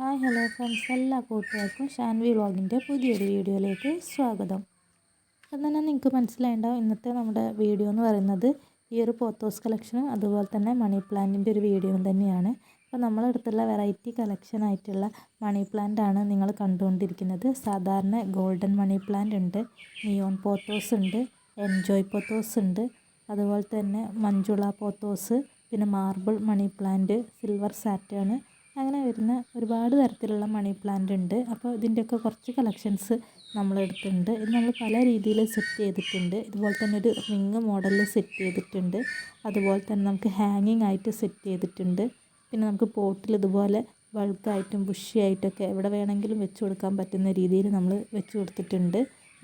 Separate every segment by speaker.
Speaker 1: Hello friends, എല്ലാ കൂട്ടുകാർക്കും ഷാൻവി വ്ളോഗിൻ്റെ പുതിയൊരു വീഡിയോയിലേക്ക് സ്വാഗതം. അപ്പം തന്നെ നിങ്ങൾക്ക് മനസ്സിലായിട്ടുണ്ടാവും ഇന്നത്തെ നമ്മുടെ വീഡിയോ എന്ന് പറയുന്നത് ഈ ഒരു പോത്തോസ് കളക്ഷനും അതുപോലെ തന്നെ മണി പ്ലാന്റിൻ്റെ ഒരു വീഡിയോയും തന്നെയാണ്. അപ്പോൾ നമ്മളടുത്തുള്ള വെറൈറ്റി കളക്ഷൻ ആയിട്ടുള്ള മണി പ്ലാന്റ് ആണ് നിങ്ങൾ കണ്ടുകൊണ്ടിരിക്കുന്നത്. സാധാരണ ഗോൾഡൻ മണി പ്ലാന്റ് ഉണ്ട്, നിയോൺ പോത്തോസ് ഉണ്ട്, എൻജോയ് പോത്തോസ് ഉണ്ട്, അതുപോലെ തന്നെ മഞ്ജുള പോത്തോസ്, പിന്നെ marble money plant, silver satin, അങ്ങനെ വരുന്ന ഒരുപാട് തരത്തിലുള്ള മണി പ്ലാന്റ് ഉണ്ട്. അപ്പോൾ ഇതിൻ്റെയൊക്കെ കുറച്ച് കളക്ഷൻസ് നമ്മളെടുത്തിട്ടുണ്ട്. ഇത് നമ്മൾ പല രീതിയിൽ സെറ്റ് ചെയ്തിട്ടുണ്ട്. ഇതുപോലെ തന്നെ ഒരു റിങ് മോഡലിൽ സെറ്റ് ചെയ്തിട്ടുണ്ട്. അതുപോലെ തന്നെ നമുക്ക് ഹാങ്ങിങ് ആയിട്ട് സെറ്റ് ചെയ്തിട്ടുണ്ട്. പിന്നെ നമുക്ക് പോട്ടിൽ ഇതുപോലെ ബൾക്കായിട്ടും ബുഷിയായിട്ടൊക്കെ എവിടെ വേണമെങ്കിലും വെച്ച് കൊടുക്കാൻ പറ്റുന്ന രീതിയിൽ നമ്മൾ വെച്ച് കൊടുത്തിട്ടുണ്ട്.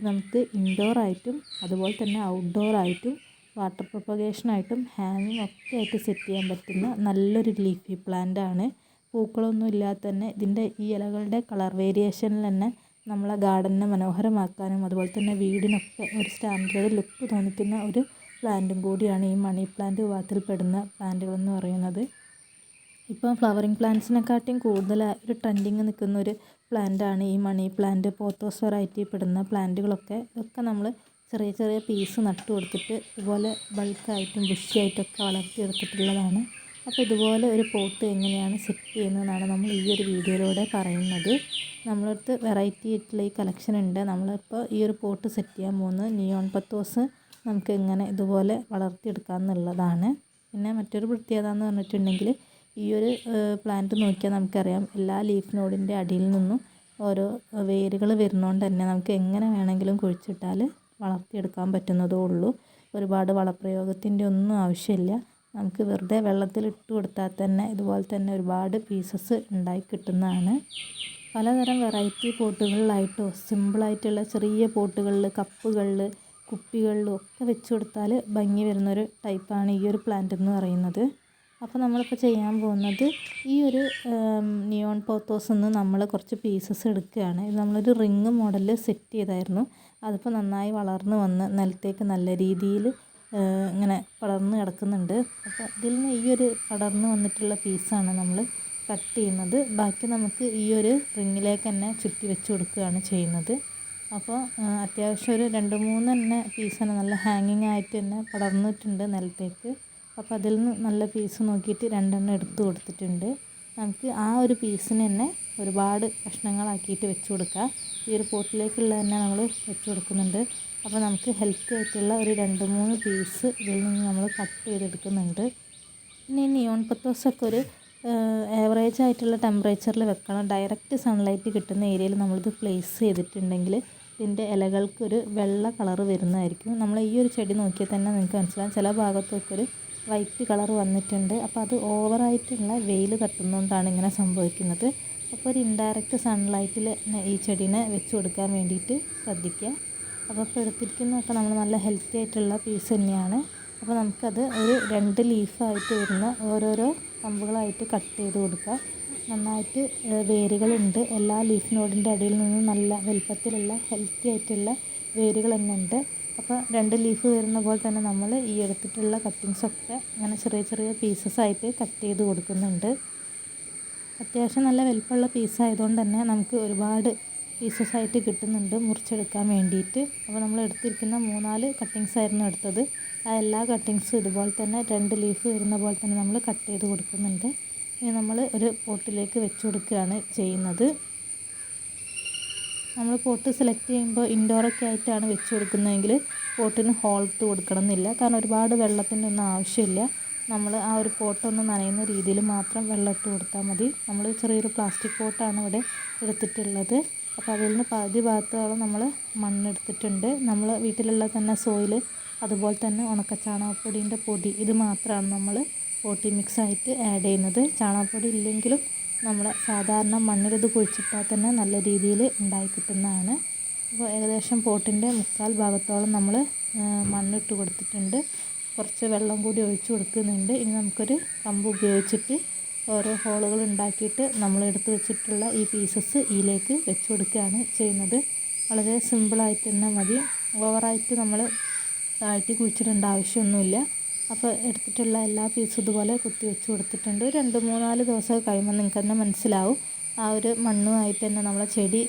Speaker 1: നമുക്ക് ഇൻഡോർ ആയിട്ടും അതുപോലെ തന്നെ ഔട്ട്ഡോർ ആയിട്ടും വാട്ടർ പ്രൊപ്പഗേഷനായിട്ടും ഹാങ്ങിങ് ഒക്കെ ആയിട്ട് സെറ്റ് ചെയ്യാൻ പറ്റുന്ന നല്ലൊരു ലീഫി പ്ലാന്റ് ആണ്. പൂക്കളൊന്നും ഇല്ലാതെ തന്നെ ഇതിൻ്റെ ഈ ഇലകളുടെ കളർ വേരിയേഷനിൽ തന്നെ നമ്മളെ ഗാർഡനെ മനോഹരമാക്കാനും അതുപോലെ തന്നെ വീടിനൊക്കെ ഒരു സ്റ്റാൻഡേർഡ് ലുക്ക് തോന്നിക്കുന്ന ഒരു പ്ലാന്റും കൂടിയാണ് ഈ മണി പ്ലാന്റ് വിഭാഗത്തിൽപ്പെടുന്ന പ്ലാന്റുകളെന്ന് പറയുന്നത്. ഇപ്പോൾ ഫ്ലവറിങ് പ്ലാന്റ്സിനെക്കാട്ടിയും കൂടുതൽ ഒരു ട്രെൻഡിങ് നിൽക്കുന്ന ഒരു പ്ലാന്റാണ് ഈ മണി പ്ലാന്റ്. പോത്തോസ് വെറൈറ്റി പെടുന്ന പ്ലാന്റുകളൊക്കെ ഇതൊക്കെ നമ്മൾ ചെറിയ ചെറിയ പീസ് നട്ടു കൊടുത്തിട്ട് ഇതുപോലെ ബൾക്കായിട്ടും ബുഷിയായിട്ടൊക്കെ വളർത്തിയെടുത്തിട്ടുള്ളതാണ്. അപ്പോൾ ഇതുപോലെ ഒരു പോട്ട് എങ്ങനെയാണ് സെറ്റ് ചെയ്യുന്നതെന്നാണ് നമ്മൾ ഈ ഒരു വീഡിയോയിലൂടെ പറയുന്നത്. നമ്മളടുത്ത് വെറൈറ്റി ആയിട്ടുള്ള ഈ കളക്ഷൻ ഉണ്ട്. നമ്മളിപ്പോൾ ഈ ഒരു പോട്ട് സെറ്റ് ചെയ്യാൻ പോകുന്നത് നിയോൺ പോത്തോസ് നമുക്ക് എങ്ങനെ ഇതുപോലെ വളർത്തിയെടുക്കാം എന്നുള്ളതാണ്. പിന്നെ മറ്റൊരു പ്രത്യേകത എന്ന് പറഞ്ഞിട്ടുണ്ടെങ്കിൽ ഈ ഒരു പ്ലാന്റ് നോക്കിയാൽ നമുക്കറിയാം എല്ലാ ലീഫ് നോഡിൻ്റെ അടിയിൽ നിന്നും ഓരോ വേരുകൾ വരുന്നതുകൊണ്ട് തന്നെ നമുക്ക് എങ്ങനെ വേണമെങ്കിലും കുഴിച്ചിട്ടാൽ വളർത്തിയെടുക്കാൻ പറ്റുന്നതേ ഉള്ളൂ. ഒരുപാട് വളപ്രയോഗത്തിൻ്റെ ഒന്നും ആവശ്യമില്ല. നമുക്ക് വെറുതെ വെള്ളത്തിൽ ഇട്ട് കൊടുത്താൽ തന്നെ ഇതുപോലെ തന്നെ ഒരുപാട് പീസസ് ഉണ്ടായി കിട്ടുന്നതാണ്. പലതരം വെറൈറ്റി പോട്ടുകളിലായിട്ടോ സിമ്പിളായിട്ടുള്ള ചെറിയ പോട്ടുകളിൽ, കപ്പുകളിൽ, കുപ്പികളിലും ഒക്കെ വെച്ച് കൊടുത്താൽ ഭംഗി വരുന്നൊരു ടൈപ്പാണ് ഈ ഒരു പ്ലാന്റ് എന്ന് പറയുന്നത്. അപ്പോൾ നമ്മളിപ്പോൾ ചെയ്യാൻ പോകുന്നത് ഈ ഒരു നിയോൺ പോത്തോസ് നിന്ന് നമ്മൾ കുറച്ച് പീസസ് എടുക്കുകയാണ്. ഇത് നമ്മളൊരു റിങ് മോഡലിൽ സെറ്റ് ചെയ്തായിരുന്നു. അതിപ്പോൾ നന്നായി വളർന്ന് വന്ന് നിലത്തേക്ക് നല്ല രീതിയിൽ ഇങ്ങനെ പടർന്ന് കിടക്കുന്നുണ്ട്. അപ്പോൾ ഇതിൽ നിന്ന് ഈ ഒരു പടർന്ന് വന്നിട്ടുള്ള പീസാണ് നമ്മൾ കട്ട് ചെയ്യുന്നത്. ബാക്കി നമുക്ക് ഈ ഒരു റിങ്ങിലേക്ക് തന്നെ ചുറ്റി വെച്ച് കൊടുക്കുകയാണ് ചെയ്യുന്നത്. അപ്പോൾ അത്യാവശ്യം ഒരു 2-3 തന്നെ പീസ് തന്നെ നല്ല ഹാങ്ങിങ് ആയിട്ട് തന്നെ പടർന്നിട്ടുണ്ട് നിലത്തേക്ക്. അപ്പോൾ അതിൽ നിന്ന് നല്ല പീസ് നോക്കിയിട്ട് 2 എടുത്ത് കൊടുത്തിട്ടുണ്ട്. നമുക്ക് ആ ഒരു പീസിന് തന്നെ ഒരുപാട് കഷ്ണങ്ങളാക്കിയിട്ട് വെച്ച് കൊടുക്കുക. ഈ ഒരു പോട്ടിലേക്കുള്ള തന്നെ നമ്മൾ വെച്ച് കൊടുക്കുന്നുണ്ട്. അപ്പോൾ നമുക്ക് ഹെൽത്തി ആയിട്ടുള്ള ഒരു 2-3 പീസ് ഇതിൽ നിന്ന് നമ്മൾ കട്ട് ചെയ്തെടുക്കുന്നുണ്ട്. പിന്നെ ഈ നിയോൺ പോത്തോസൊക്കെ ഒരു ആവറേജ് ആയിട്ടുള്ള ടെമ്പറേച്ചറിൽ വെക്കണം. ഡയറക്റ്റ് സൺലൈറ്റ് കിട്ടുന്ന ഏരിയയിൽ നമ്മളിത് പ്ലേസ് ചെയ്തിട്ടുണ്ടെങ്കിൽ ഇതിൻ്റെ ഇലകൾക്കൊരു വെള്ള കളറ് വരുന്നതായിരിക്കും. നമ്മൾ ഈ ഒരു ചെടി നോക്കിയാൽ തന്നെ നിങ്ങൾക്ക് മനസ്സിലാകും, ചില ഭാഗത്തൊക്കെ ഒരു വൈറ്റ് കളർ വന്നിട്ടുണ്ട്. അപ്പോൾ അത് ഓവറായിട്ടുള്ള വെയിൽ തട്ടുന്നതുകൊണ്ടാണ് ഇങ്ങനെ സംഭവിക്കുന്നത്. അപ്പോൾ ഒരു ഇൻഡയറക്റ്റ് സൺലൈറ്റിൽ ഈ ചെടീനെ വെച്ച് കൊടുക്കാൻ വേണ്ടിയിട്ട് ശ്രദ്ധിക്കുക. അപ്പോൾ ഇപ്പോൾ എടുത്തിരിക്കുന്നതൊക്കെ നമ്മൾ നല്ല ഹെൽത്തി ആയിട്ടുള്ള പീസ് തന്നെയാണ്. അപ്പോൾ നമുക്കത് ഒരു 2 ലീഫായിട്ട് വരുന്ന ഓരോരോ കമ്പുകളായിട്ട് കട്ട് ചെയ്ത് കൊടുക്കുക. നന്നായിട്ട് വേരുകളുണ്ട്. എല്ലാ ലീഫ് നോഡിൻ്റെ അടിയിൽ നിന്നും നല്ല വലുപ്പത്തിലുള്ള ഹെൽത്തി ആയിട്ടുള്ള വേരുകൾ തന്നെ ഉണ്ട്. അപ്പോൾ 2 ലീഫ് വരുന്ന പോലെ തന്നെ നമ്മൾ ഈ എടുത്തിട്ടുള്ള കട്ടിങ്സൊക്കെ അങ്ങനെ ചെറിയ ചെറിയ പീസസായിട്ട് കട്ട് ചെയ്ത് കൊടുക്കുന്നുണ്ട്. അത്യാവശ്യം നല്ല വലുപ്പമുള്ള പീസായതുകൊണ്ട് തന്നെ നമുക്ക് ഒരുപാട് പീസസായിട്ട് കിട്ടുന്നുണ്ട് മുറിച്ചെടുക്കാൻ വേണ്ടിയിട്ട്. അപ്പോൾ നമ്മൾ എടുത്തിരിക്കുന്ന 3-4 കട്ടിങ്സ് ആയിരുന്നു എടുത്തത്. ആ എല്ലാ കട്ടിങ്സും ഇതുപോലെ തന്നെ 2 ലീഫ് വരുന്ന പോലെ തന്നെ നമ്മൾ കട്ട് ചെയ്ത് കൊടുക്കുന്നുണ്ട്. ഇനി നമ്മൾ ഒരു പോട്ടിലേക്ക് വെച്ച് കൊടുക്കുകയാണ് ചെയ്യുന്നത്. നമ്മൾ പോട്ട് സെലക്ട് ചെയ്യുമ്പോൾ ഇൻഡോറൊക്കെ ആയിട്ടാണ് വെച്ച് കൊടുക്കുന്നതെങ്കിൽ പോട്ടിന് ഹോൾ ഇട്ട് കൊടുക്കണം എന്നില്ല. കാരണം ഒരുപാട് വെള്ളത്തിൻ്റെ ഒന്നും ആവശ്യമില്ല. നമ്മൾ ആ ഒരു പോട്ടൊന്ന് നനയുന്ന രീതിയിൽ മാത്രം വെള്ളം ഇട്ട് കൊടുത്താൽ മതി. നമ്മൾ ചെറിയൊരു പ്ലാസ്റ്റിക് പോട്ടാണ് ഇവിടെ എടുത്തിട്ടുള്ളത്. അപ്പോൾ അതിൽ നിന്ന് പകുതി ഭാഗത്തോളം നമ്മൾ മണ്ണെടുത്തിട്ടുണ്ട്. നമ്മൾ വീട്ടിലുള്ള തന്നെ സോയിൽ, അതുപോലെ തന്നെ ഉണക്ക ചാണകപ്പൊടീൻ്റെ പൊടി, ഇത് മാത്രമാണ് നമ്മൾ പോട്ടി മിക്സായിട്ട് ആഡ് ചെയ്യുന്നത്. ചാണകപ്പൊടി ഇല്ലെങ്കിലും നമ്മൾ സാധാരണ മണ്ണിലിത് കുഴിച്ചിട്ടാൽ തന്നെ നല്ല രീതിയിൽ ഉണ്ടായി കിട്ടുന്നതാണ്. അപ്പോൾ ഏകദേശം പോട്ടിൻ്റെ 3/4 ഭാഗത്തോളം നമ്മൾ മണ്ണിട്ട് കൊടുത്തിട്ടുണ്ട്. കുറച്ച് വെള്ളം കൂടി ഒഴിച്ച് കൊടുക്കുന്നുണ്ട്. ഇനി നമുക്കൊരു കമ്പ് ഉപയോഗിച്ചിട്ട് ഓരോ ഹോളുകൾ ഉണ്ടാക്കിയിട്ട് നമ്മൾ എടുത്ത് വെച്ചിട്ടുള്ള ഈ പീസസ് ഇതിലേക്ക് വെച്ച് കൊടുക്കുകയാണ് ചെയ്യുന്നത്. വളരെ സിമ്പിളായിട്ട് തന്നെ മതി. ഓവറായിട്ട് നമ്മൾ താഴ്ത്തി കുഴിച്ചിടേണ്ട ആവശ്യമൊന്നുമില്ല. അപ്പോൾ എടുത്തിട്ടുള്ള എല്ലാ പീസും ഇതുപോലെ കുത്തി വെച്ച് കൊടുത്തിട്ടുണ്ട്. 2-3-4 ദിവസം കഴിയുമ്പോൾ നിങ്ങൾക്ക് തന്നെ മനസ്സിലാവും ആ ഒരു മണ്ണുമായിട്ട് തന്നെ നമ്മളെ ചെടി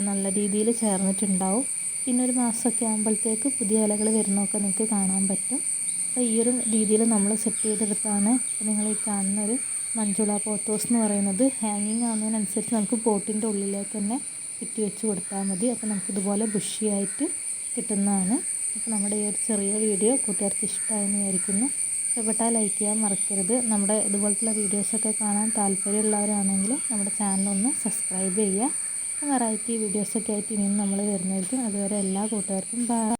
Speaker 1: നല്ല രീതിയിൽ ചേർന്നിട്ടുണ്ടാവും. പിന്നെ ഒരു മാസമൊക്കെ ആകുമ്പോഴത്തേക്ക് പുതിയ ഇലകൾ വരുന്നതൊക്കെ നിങ്ങൾക്ക് കാണാൻ പറ്റും. അപ്പോൾ ഈ ഒരു രീതിയിൽ നമ്മൾ സെറ്റ് ചെയ്തെടുത്താണ് നിങ്ങൾ ഈ കാണുന്ന ഒരു മഞ്ജുള പോത്തോസ് എന്ന് പറയുന്നത്. ഹാങ്ങിങ് ആവുന്നതിനനുസരിച്ച് നമുക്ക് പോട്ടിൻ്റെ ഉള്ളിലേക്ക് തന്നെ കുത്തി വെച്ച് കൊടുത്താൽ മതി. അപ്പോൾ നമുക്കിതുപോലെ ബുഷിയായിട്ട് കിട്ടുന്നതാണ്. അപ്പോൾ നമ്മുടെ ഈ ഒരു ചെറിയ വീഡിയോ കൂട്ടുകാർക്ക് ഇഷ്ടമായെന്ന് വിചാരിക്കുന്നു. ഇഷ്ടപ്പെട്ടാൽ ലൈക്ക് ചെയ്യാൻ മറക്കരുത്. നമ്മുടെ ഇതുപോലത്തുള്ള വീഡിയോസൊക്കെ കാണാൻ താല്പര്യമുള്ളവരാണെങ്കിൽ നമ്മുടെ ചാനലൊന്ന് സബ്സ്ക്രൈബ് ചെയ്യുക. വെറൈറ്റി വീഡിയോസൊക്കെ ആയിട്ട് ഇനിയും നമ്മൾ വരുന്നതായിരിക്കും. അതുവരെ എല്ലാ കൂട്ടുകാർക്കും ബൈ.